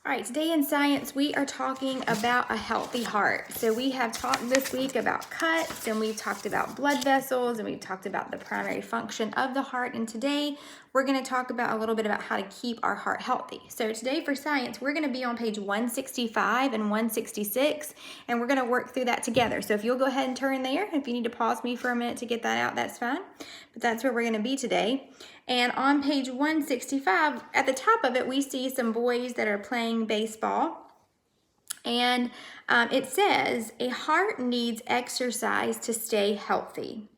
All right, today in science, we are talking about a healthy heart. So we have talked this week about cuts, and we've talked about blood vessels, and we've talked about the primary function of the heart. And today, we're going to talk about a little bit about how to keep our heart healthy. So today for science, we're going to be on page 165 and 166, and we're going to work through that together. So if you'll go ahead and turn there, if you need to pause me for a minute to get that out, that's fine. But that's where we're going to be today. And on page 165, at the top of it, we see some boys that are playing baseball. And it says, a heart needs exercise to stay healthy.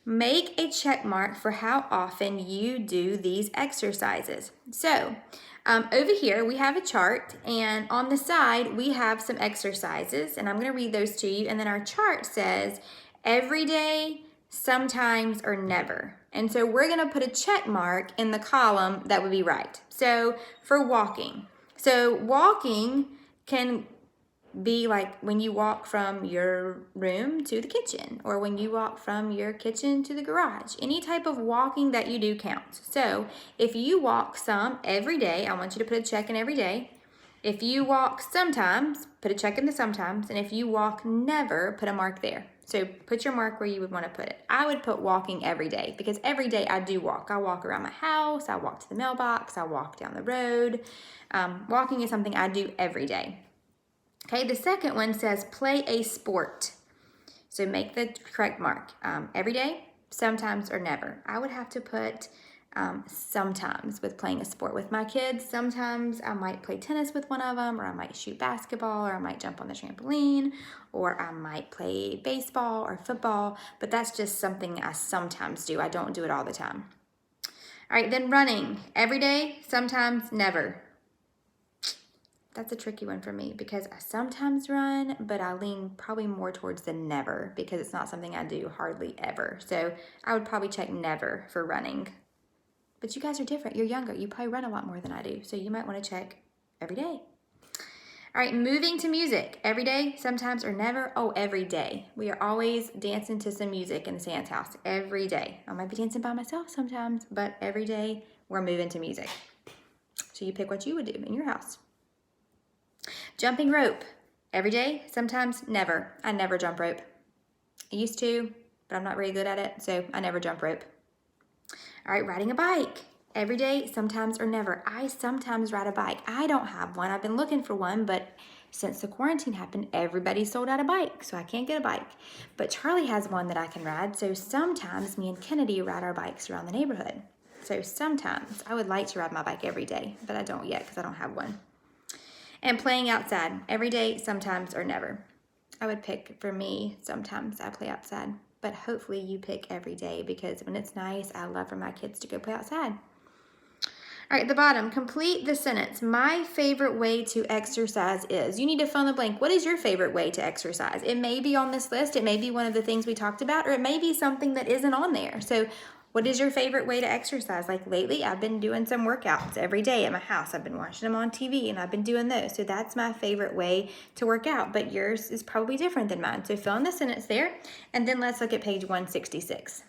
Make a check mark for how often you do these exercises. So over here, we have a chart, and on the side, we have some exercises, and I'm going to read those to you. And then our chart says every day, sometimes, or never. And so we're going to put a check mark in the column that would be right. So for walking. So walking can be like when you walk from your room to the kitchen, or when you walk from your kitchen to the garage. Any type of walking that you do counts. So if you walk some every day, I want you to put a check in every day. If you walk sometimes, put a check in the sometimes. And if you walk never, put a mark there. So put your mark where you would want to put it. I would put walking every day, because every day I do walk. I walk around my house, I walk to the mailbox, I walk down the road. Walking is something I do every day. Okay, the second one says play a sport. So make the correct mark. Every day, sometimes, or never. I would have to put sometimes with playing a sport with my kids. Sometimes I might play tennis with one of them, or I might shoot basketball, or I might jump on the trampoline, or I might play baseball or football, but that's just something I sometimes do. I don't do it all the time. All right, then running. Every day, sometimes, never. That's a tricky one for me, because I sometimes run, but I lean probably more towards the never, because it's not something I do hardly ever. So I would probably check never for running. But you guys are different. You're younger. You probably run a lot more than I do. So you might want to check every day. All right, moving to music. Every day, sometimes, or never. Oh, every day. We are always dancing to some music in the Sands house. Every day. I might be dancing by myself sometimes, but every day we're moving to music. So you pick what you would do in your house. Jumping rope. Every day, sometimes, never. I never jump rope. I used to, but I'm not very good at it, so I never jump rope. All right, riding a bike. Every day, sometimes, or never. I sometimes ride a bike. I don't have one. I've been looking for one, but since the quarantine happened, everybody sold out a bike, so I can't get a bike. But Charlie has one that I can ride, so sometimes me and Kennedy ride our bikes around the neighborhood. So sometimes. I would like to ride my bike every day, but I don't yet because I don't have one. And playing outside. Every day, sometimes, or never. I would pick, for me, sometimes I play outside. But hopefully you pick every day, because when it's nice, I love for my kids to go play outside. All right, at the bottom, complete the sentence. My favorite way to exercise is. You need to fill in the blank. What is your favorite way to exercise? It may be on this list. It may be one of the things we talked about, or it may be something that isn't on there. So what is your favorite way to exercise? Like lately, I've been doing some workouts every day at my house. I've been watching them on TV, and I've been doing those. So that's my favorite way to work out, but yours is probably different than mine. So fill in the sentence there, and then let's look at page 166.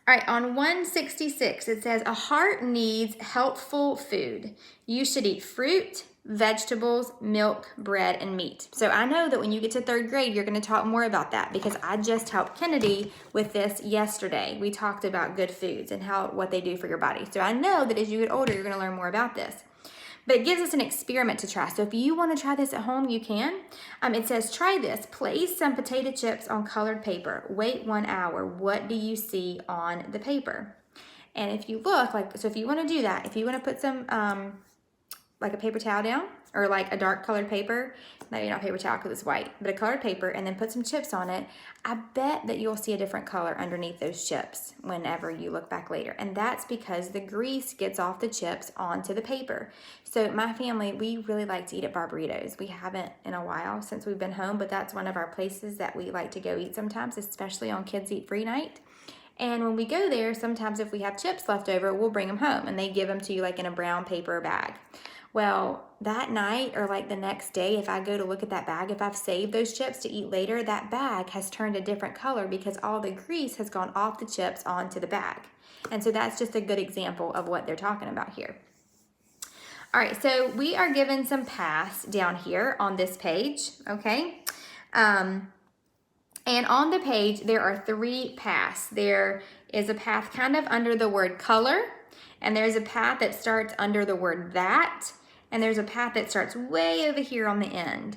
All right, on 166, it says, a heart needs healthful food. You should eat fruit, vegetables, milk, bread, and meat. So I know that when you get to third grade, you're going to talk more about that, because I just helped Kennedy with this yesterday. We talked about good foods and what they do for your body. So I know that as you get older, you're going to learn more about this. But it gives us an experiment to try. So if you want to try this at home, you can. It says, try this. Place some potato chips on colored paper. Wait 1 hour. What do you see on the paper? And if you look, so if you want to do that, if you want to put some, like a paper towel down, or like a dark colored paper, maybe not paper towel because it's white, but a colored paper, and then put some chips on it, I bet that you'll see a different color underneath those chips whenever you look back later. And that's because the grease gets off the chips onto the paper. So my family, we really like to eat at Barbaritos. We haven't in a while since we've been home, but that's one of our places that we like to go eat sometimes, especially on Kids Eat Free night. And when we go there, sometimes if we have chips left over, we'll bring them home, and they give them to you like in a brown paper bag. Well, that night, or like the next day, if I go to look at that bag, if I've saved those chips to eat later, that bag has turned a different color because all the grease has gone off the chips onto the bag. And so that's just a good example of what they're talking about here. All right, so we are given some paths down here on this page, okay? And on the page, there are 3 paths. There is a path kind of under the word color, and there's a path that starts under the word that, and there's a path that starts way over here on the end.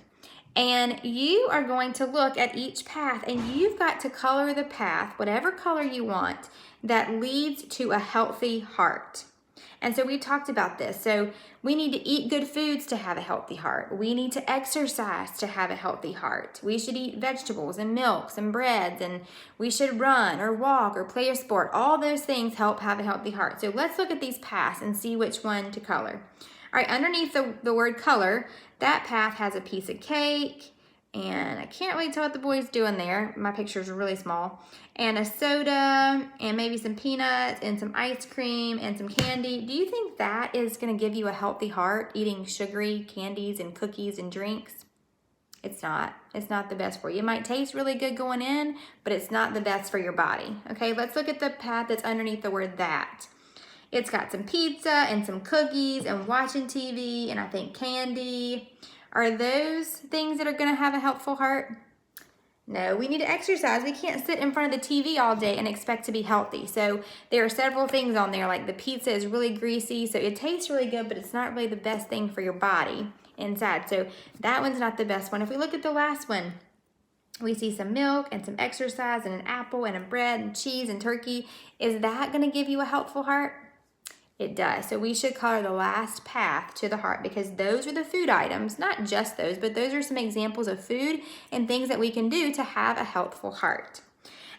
And you are going to look at each path, and you've got to color the path, whatever color you want, that leads to a healthy heart. And so we talked about this. So we need to eat good foods to have a healthy heart. We need to exercise to have a healthy heart. We should eat vegetables and milks and breads, and we should run or walk or play a sport. All those things help have a healthy heart. So let's look at these paths and see which one to color. All right, underneath the word color, that path has a piece of cake, and I can't really tell what the boy's doing there. My pictures are really small. And a soda, and maybe some peanuts, and some ice cream, and some candy. Do you think that is going to give you a healthy heart, eating sugary candies and cookies and drinks? It's not. It's not the best for you. It might taste really good going in, but it's not the best for your body. Okay, let's look at the path that's underneath the word that. It's got some pizza and some cookies and watching TV and I think candy. Are those things that are going to have a helpful heart? No, we need to exercise. We can't sit in front of the TV all day and expect to be healthy. So there are several things on there, like the pizza is really greasy, so it tastes really good, but it's not really the best thing for your body inside. So that one's not the best one. If we look at the last one, we see some milk and some exercise and an apple and a bread and cheese and turkey. Is that going to give you a helpful heart? It does. So we should color the last path to the heart because those are the food items, not just those, but those are some examples of food and things that we can do to have a healthful heart.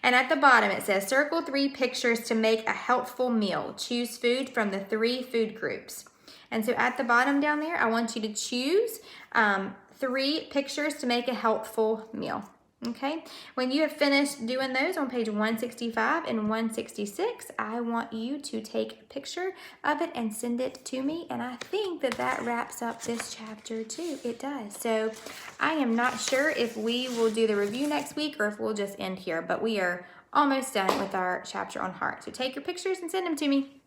And at the bottom it says, circle 3 pictures to make a healthful meal. Choose food from the 3 food groups. And so at the bottom down there, I want you to choose 3 pictures to make a healthful meal. Okay, when you have finished doing those on page 165 and 166, I want you to take a picture of it and send it to me. And I think that wraps up this chapter too. It does. So I am not sure if we will do the review next week or if we'll just end here, but we are almost done with our chapter on heart. So take your pictures and send them to me.